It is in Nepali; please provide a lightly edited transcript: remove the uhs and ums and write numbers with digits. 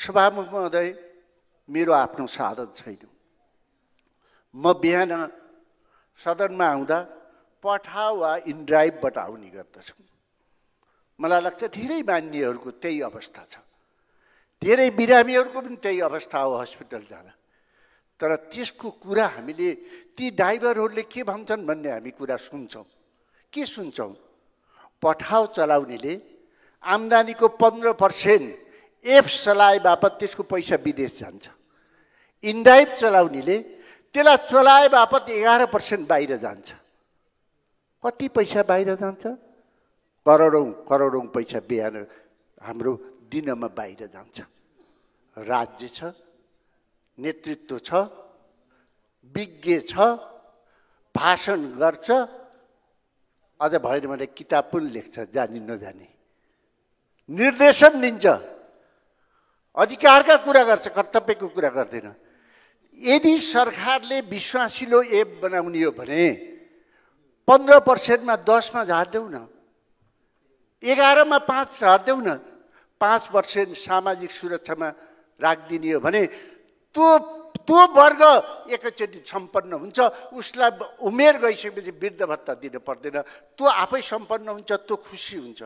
सभामुख महोदय, मेरो आफ्नो साधन छैन। म बिहान सदनमा आउँदा पठाउ वा इनड्राइभबाट आउने गर्दछु। मलाई लाग्छ धेरै मान्यहरूको त्यही अवस्था छ, धेरै बिरामीहरूको पनि त्यही अवस्था हो हस्पिटल जाँदा। तर त्यसको कुरा हामीले ती ड्राइभरहरूले के भन्छन् भन्ने हामी कुरा सुन्छौँ। के सुन्छौँ? पठाउ चलाउनेले आम्दानीको 15% एफ चलाए बापत त्यसको पैसा विदेश जान्छ। इनड्राइभ चलाउनेले त्यसलाई चलाए बापत 11% बाहिर जान्छ। कति पैसा बाहिर जान्छ? करोडौँ करोडौँ पैसा बिहान हाम्रो दिनमा बाहिर जान्छ। राज्य छ, नेतृत्व छ, विज्ञ छ, भाषण गर्छ, अझ भएन भने किताब पनि लेख्छ जानी नजानी, निर्देशन दिन्छ, अधिकारका कुरा गर्छ, कर्तव्यको कुरा गर्दैन। यदि सरकारले विश्वासिलो एप बनाउने हो भने 15%मा 10मा झार्देऊ न, 11मा 5 झार्देऊ न, 5% सामाजिक सुरक्षामा राखिदिने हो भने त्यो वर्ग एकैचोटि सम्पन्न हुन्छ। उसलाई उमेर गइसकेपछि वृद्ध भत्ता दिन पर्दैन, त्यो आफै सम्पन्न हुन्छ, त्यो खुसी हुन्छ।